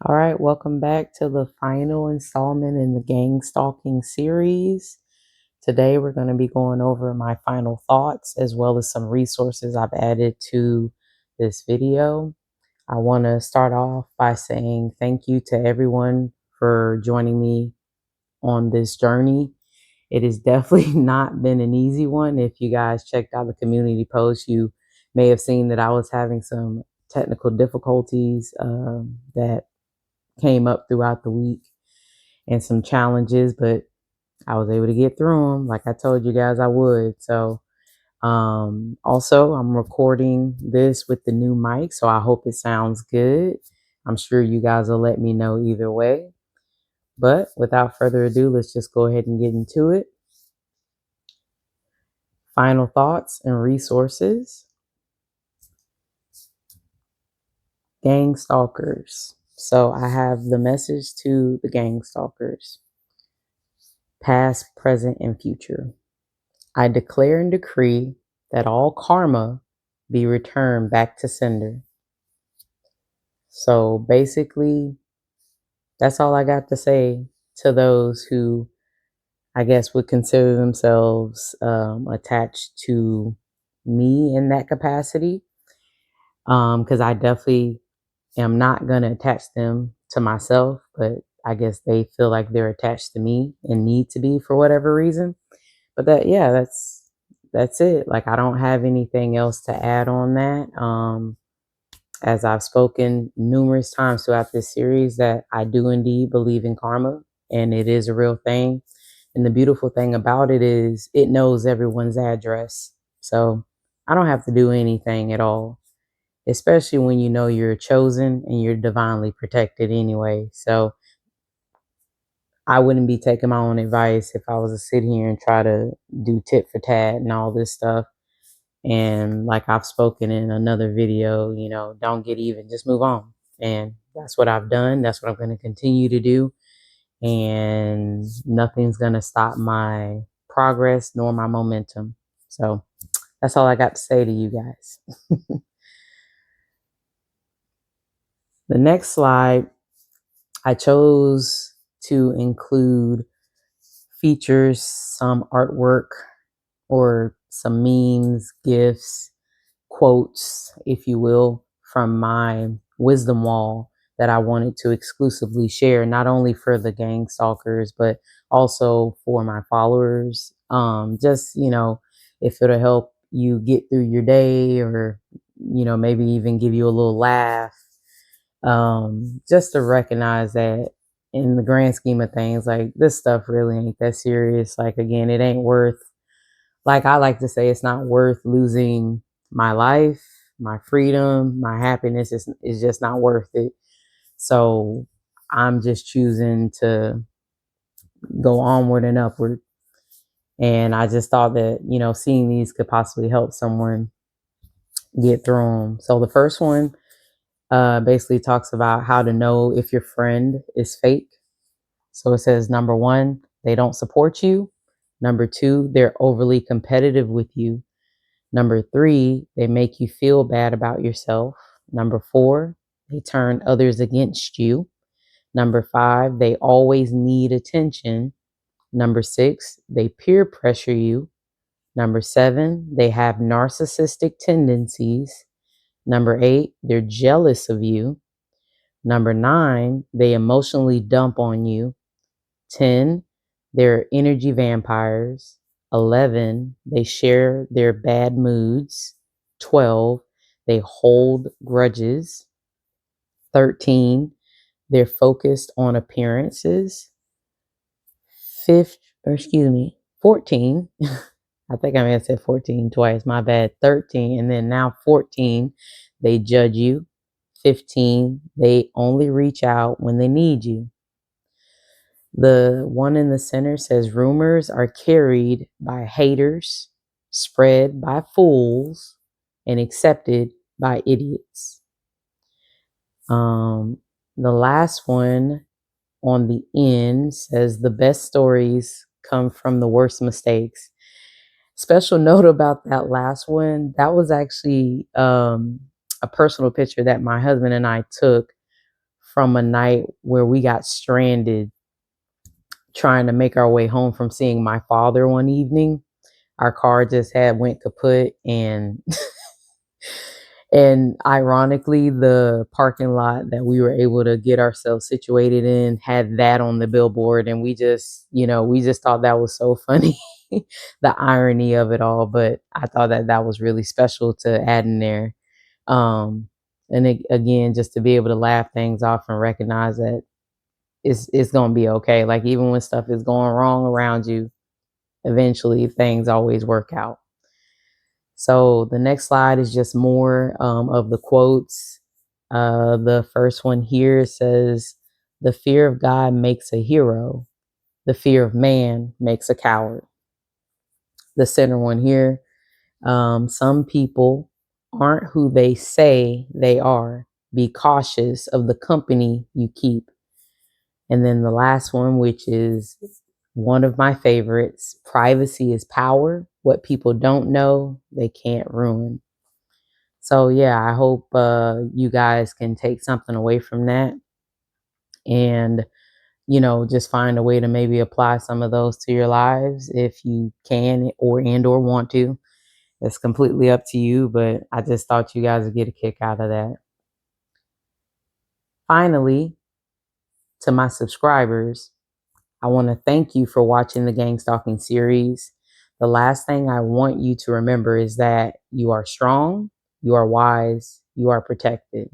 All right, welcome back to the final installment in the Gangstalking series. Today, we're going to be going over my final thoughts as well as some resources I've added to this video. I want to start off by saying thank you to everyone for joining me on this journey. It has definitely not been an easy one. If you guys checked out the community post, you may have seen that I was having some technical difficulties that came up throughout the week and some challenges, but I was able to get through them like I told you guys I would. So, also, I'm recording this with the new mic, so I hope it sounds good. I'm sure you guys will let me know either way. But without further ado, let's just go ahead and get into it. Final thoughts and resources. Gang stalkers. So I have the message to the gang stalkers. Past, present, and future. I declare and decree that all karma be returned back to sender. So basically, that's all I got to say to those who I guess would consider themselves attached to me in that capacity. Because I definitely am not going to attach them to myself, but I guess they feel like they're attached to me and need to be for whatever reason. But that's it. Like, I don't have anything else to add on that. As I've spoken numerous times throughout this series, that I do indeed believe in karma, and it is a real thing. And the beautiful thing about it is it knows everyone's address. So I don't have to do anything at all, especially when you know you're chosen and you're divinely protected anyway. So I wouldn't be taking my own advice if I was to sit here and try to do tit for tat and all this stuff. And like I've spoken in another video, don't get even, just move on. And that's what I've done. That's what I'm going to continue to do. And nothing's going to stop my progress nor my momentum. So that's all I got to say to you guys. The next slide, I chose to include features, some artwork, or some memes, gifs, quotes, if you will, from my wisdom wall that I wanted to exclusively share, not only for the gang stalkers, but also for my followers. Just, if it'll help you get through your day, or, maybe even give you a little laugh. Just to recognize that in the grand scheme of things, like, this stuff really ain't that serious. Like, again, it ain't worth, like I like to say, it's not worth losing my life, my freedom, my happiness. Is just not worth it. So I'm just choosing to go onward and upward. And I just thought that, seeing these could possibly help someone get through them. So the first one basically talks about how to know if your friend is fake. So it says, number one, they don't support you. Number two, they're overly competitive with you. Number three, they make you feel bad about yourself. Number four, they turn others against you. Number five, they always need attention. Number six, they peer pressure you. Number seven, they have narcissistic tendencies. Number eight, they're jealous of you. Number nine, they emotionally dump on you. 10, they're energy vampires. 11, they share their bad moods. 12, they hold grudges. 13, they're focused on appearances. 14. I think I may have said 14 twice. My bad. 13. And then now 14, they judge you. 15, they only reach out when they need you. The one in the center says, rumors are carried by haters, spread by fools, and accepted by idiots. The last one on the end says, the best stories come from the worst mistakes. Special note about that last one, that was actually a personal picture that my husband and I took from a night where we got stranded trying to make our way home from seeing my father one evening. Our car just had went kaput, and ironically, the parking lot that we were able to get ourselves situated in had that on the billboard. And we just thought that was so funny, the irony of it all. But I thought that that was really special to add in there. Again, just to be able to laugh things off and recognize that it's going to be okay. Like, even when stuff is going wrong around you, eventually things always work out. So the next slide is just more of the quotes. The first one here says, "The fear of God makes a hero. The fear of man makes a coward." The center one here, "Some people aren't who they say they are. Be cautious of the company you keep." And then the last one, which is one of my favorites, "Privacy is power. What people don't know, they can't ruin." So yeah, I hope you guys can take something away from that, and just find a way to maybe apply some of those to your lives if you can or want to. It's completely up to you, but I just thought you guys would get a kick out of that. Finally, to my subscribers, I want to thank you for watching the Gangstalking series. The last thing I want you to remember is that you are strong, you are wise, you are protected.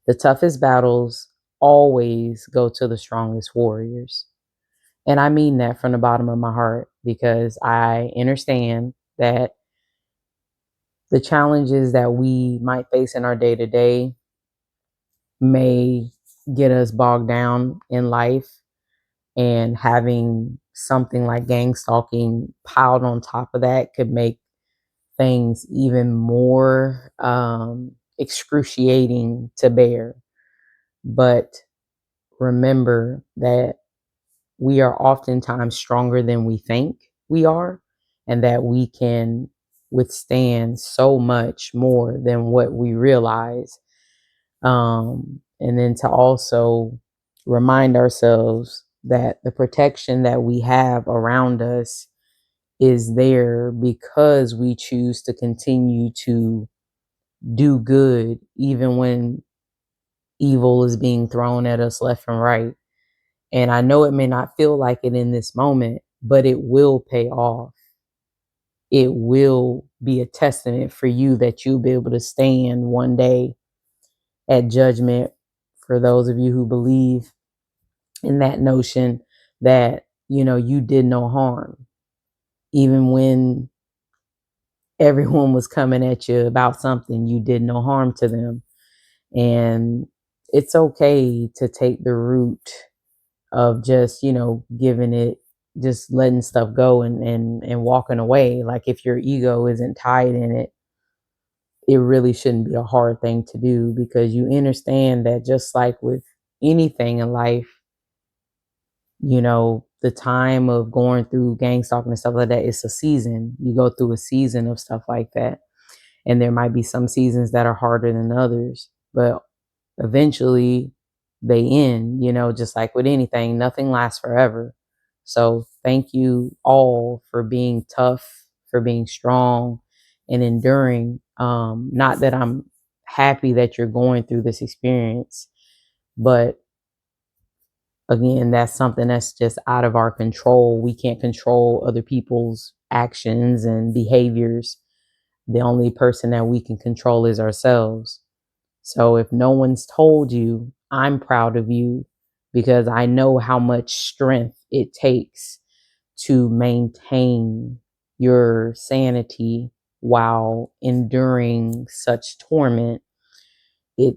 The toughest battles always go to the strongest warriors. And I mean that from the bottom of my heart, because I understand that the challenges that we might face in our day to day may get us bogged down in life, and having something like gang stalking piled on top of that could make things even more excruciating to bear. But remember that we are oftentimes stronger than we think we are, and that we can withstand so much more than what we realize. And then to also remind ourselves that the protection that we have around us is there because we choose to continue to do good, even when evil is being thrown at us left and right. And I know it may not feel like it in this moment, but it will pay off. It will be a testament for you that you'll be able to stand one day at judgment, for those of you who believe in that notion that, you did no harm. Even when everyone was coming at you about something, you did no harm to them. And it's okay to take the route of just giving it, just letting stuff go, and walking away. Like, if your ego isn't tied in it, it really shouldn't be a hard thing to do, because you understand that just like with anything in life, the time of going through gang stalking and stuff like that, it's a season. You go through a season of stuff like that, and there might be some seasons that are harder than others, but eventually they end. Just like with anything, nothing lasts forever. So thank you all for being tough, for being strong and enduring. Not that I'm happy that you're going through this experience, but again, that's something that's just out of our control. We can't control other people's actions and behaviors. The only person that we can control is ourselves. So if no one's told you, I'm proud of you, because I know how much strength it takes to maintain your sanity while enduring such torment. It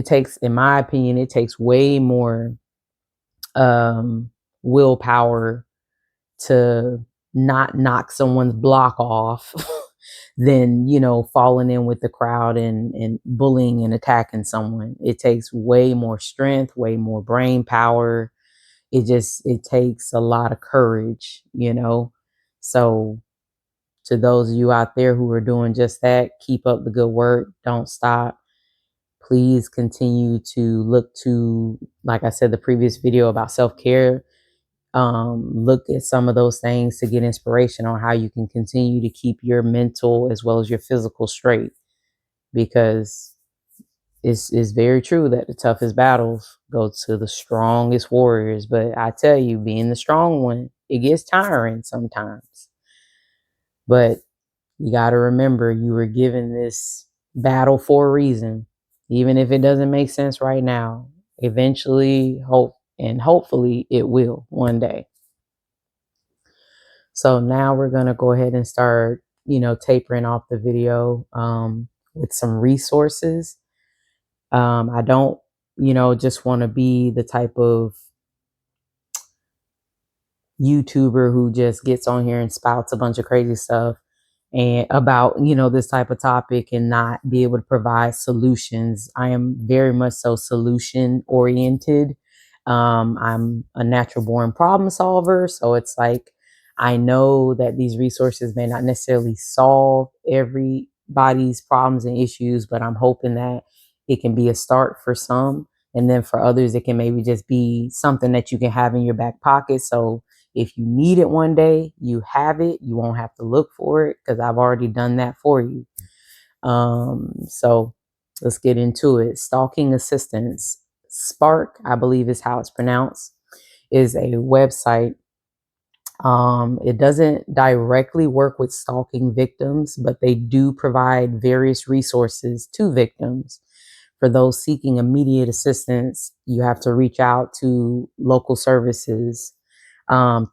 takes, in my opinion, it takes way more willpower to not knock someone's block off than falling in with the crowd and bullying and attacking someone. It takes way more strength, way more brain power. It takes a lot of courage. So to those of you out there who are doing just that, keep up the good work. Don't stop. please continue to look to, like I said, the previous video about self-care. Look at some of those things to get inspiration on how you can continue to keep your mental as well as your physical straight, because it's very true that the toughest battles go to the strongest warriors. But I tell you, being the strong one, it gets tiring sometimes. But you got to remember, you were given this battle for a reason. Even if it doesn't make sense right now, eventually, hopefully it will one day. So now we're going to go ahead and start, tapering off the video with some resources. I don't, just want to be the type of YouTuber who just gets on here and spouts a bunch of crazy stuff and about, this type of topic and not be able to provide solutions. I am very much so solution oriented. I'm a natural born problem solver. So it's like, I know that these resources may not necessarily solve everybody's problems and issues, but I'm hoping that it can be a start for some. And then for others, it can maybe just be something that you can have in your back pocket. So if you need it one day, you have it. You won't have to look for it because I've already done that for you. So let's get into it. Stalking Assistance, Spark, I believe is how it's pronounced, is a website. It doesn't directly work with stalking victims, but they do provide various resources to victims. For those seeking immediate assistance, you have to reach out to local services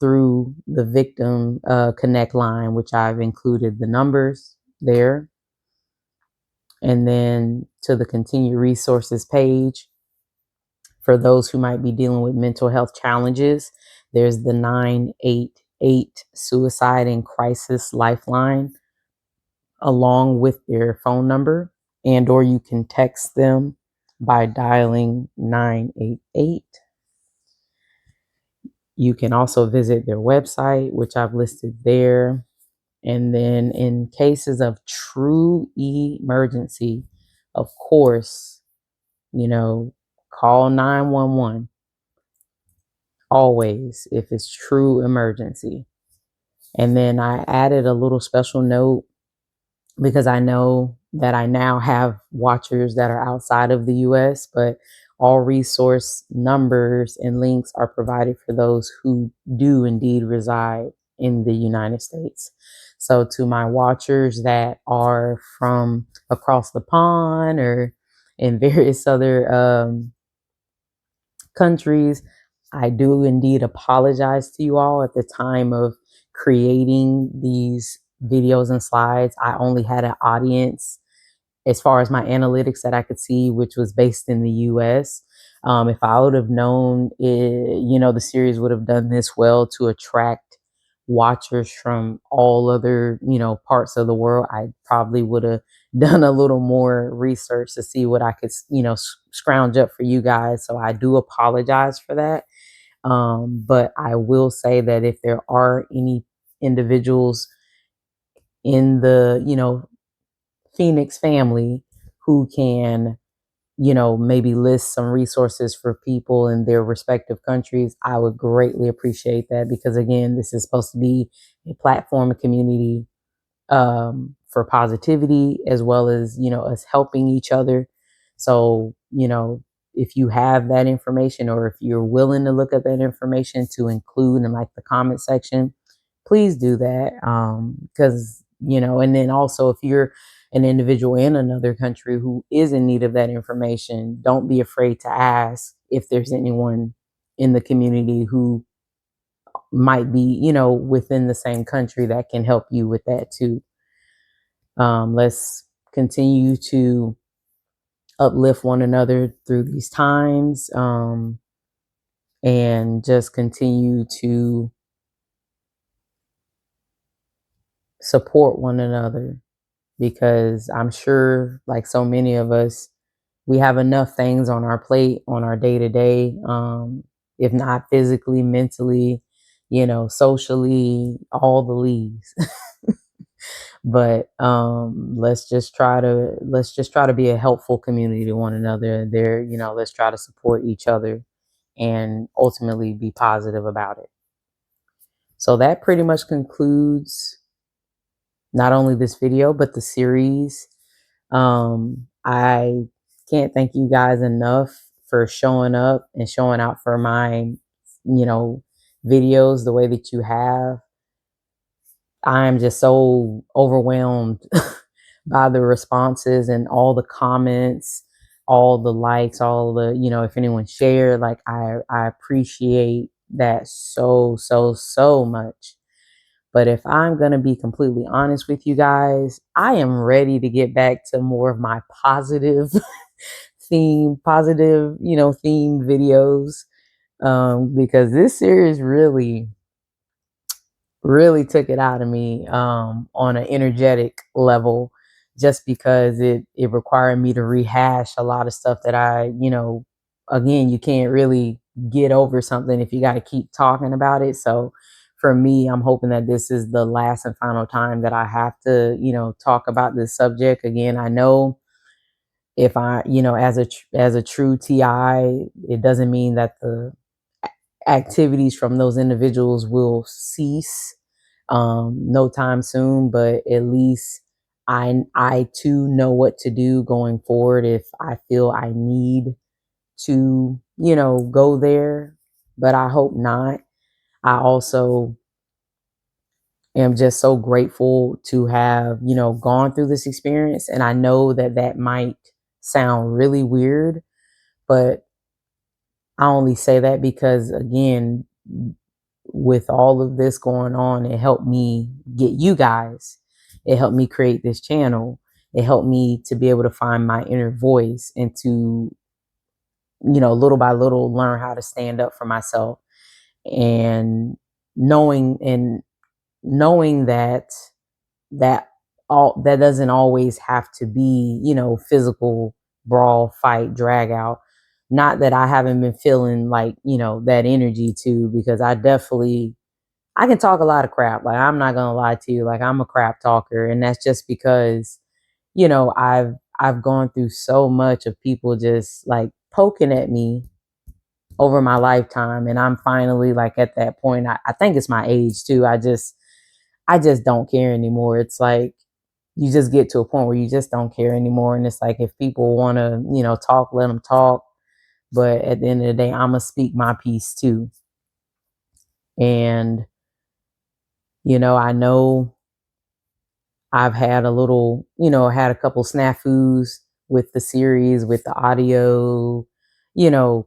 through the victim connect line, which I've included the numbers there. And then to the continued resources page, for those who might be dealing with mental health challenges, there's the 988 Suicide and Crisis Lifeline, along with their phone number, and or you can text them by dialing 988. You can also visit their website, which I've listed there. And then in cases of true emergency, of course, call 911 always if it's true emergency. And then I added a little special note because I know that I now have watchers that are outside of the US, but all resource numbers and links are provided for those who do indeed reside in the United States. So to my watchers that are from across the pond or in various other countries, I do indeed apologize to you all. At the time of creating these videos and slides, I only had an audience as far as my analytics that I could see, which was based in the US. If I would have known, the series would have done this well to attract watchers from all other, parts of the world, I probably would have done a little more research to see what I could, scrounge up for you guys. So I do apologize for that. But I will say that if there are any individuals in the, Phoenix family who can, maybe list some resources for people in their respective countries, I would greatly appreciate that, because again, this is supposed to be a platform, a community for positivity, as well as, us helping each other. So, if you have that information, or if you're willing to look at that information to include in like the comment section, please do that. Because, and then also if you're an individual in another country who is in need of that information, don't be afraid to ask if there's anyone in the community who might be, within the same country that can help you with that too. Let's continue to uplift one another through these times, and just continue to support one another, because I'm sure, like so many of us, we have enough things on our plate on our day to day, if not physically, mentally, socially, all the leaves. But let's just try to be a helpful community to one another. There, let's try to support each other and ultimately be positive about it. So that pretty much concludes not only this video but the series. I can't thank you guys enough for showing up and showing out for my, videos the way that you have. I'm just so overwhelmed by the responses and all the comments, all the likes, all the, if anyone shared, like I appreciate that so, so, so much. But if I'm going to be completely honest with you guys, I am ready to get back to more of my positive theme videos. Because this series really took it out of me on an energetic level, just because it required me to rehash a lot of stuff that again, you can't really get over something if you got to keep talking about it. So for me, I'm hoping that this is the last and final time that I have to, talk about this subject again. I know if I, as a true TI, it doesn't mean that the activities from those individuals will cease no time soon, but at least I too know what to do going forward if I feel I need to, go there, but I hope not. I also am just so grateful to have, gone through this experience. And I know that that might sound really weird, but I only say that because, again, with all of this going on, it helped me get you guys. It helped me create this channel. It helped me to be able to find my inner voice and to, little by little learn how to stand up for myself. And knowing that all that doesn't always have to be, physical brawl, fight, drag out. Not that I haven't been feeling like, that energy too, because I can talk a lot of crap. Like, I'm not gonna lie to you. Like, I'm a crap talker, and that's just because, I've gone through so much of people just like poking at me over my lifetime, and I'm finally like at that point. I think it's my age too. I just don't care anymore. It's like you just get to a point where you just don't care anymore, and it's like if people want to, talk, let them talk. But at the end of the day, I'm gonna speak my piece too, and I know I've had had a couple snafus with the series, with the audio,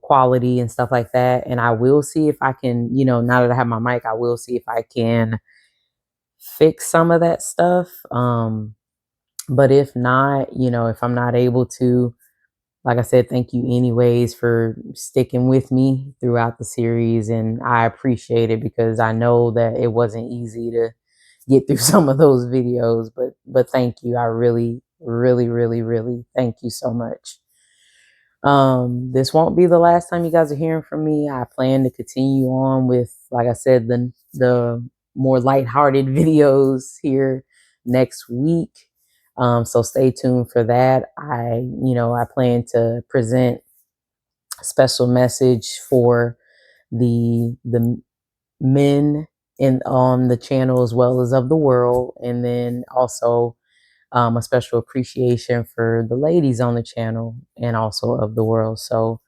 quality and stuff like that. And I will see if I can, now that I have my mic, I will see if I can fix some of that stuff. But if not, if I'm not able to, like I said, thank you anyways for sticking with me throughout the series. And I appreciate it because I know that it wasn't easy to get through some of those videos, but thank you. I really, really, really, really thank you so much. This won't be the last time you guys are hearing from me. I plan to continue on with, like I said, the more lighthearted videos here next week. So stay tuned for that. I plan to present a special message for the men in on the channel as well as of the world, and then also a special appreciation for the ladies on the channel and also of the world. So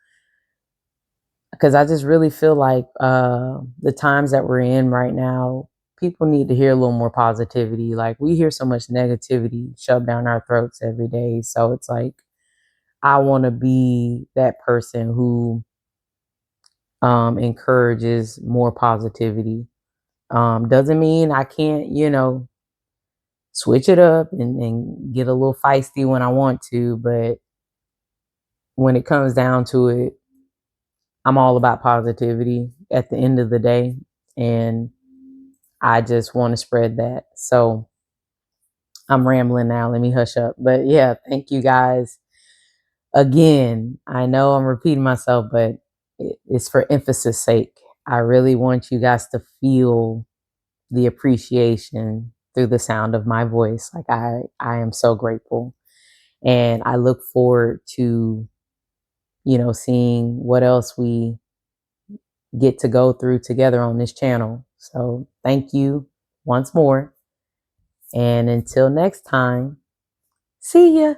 because I just really feel like the times that we're in right now, people need to hear a little more positivity. Like, we hear so much negativity shoved down our throats every day. So it's like I want to be that person who encourages more positivity. Doesn't mean I can't, switch it up and get a little feisty when I want to, but when it comes down to it, I'm all about positivity at the end of the day, and I just want to spread that. So I'm rambling now. Let me hush up. But yeah, thank you guys again. I know I'm repeating myself, but it's for emphasis sake. I really want you guys to feel the appreciation through the sound of my voice. Like I am so grateful. And I look forward to, seeing what else we get to go through together on this channel. So thank you once more. And until next time, see ya.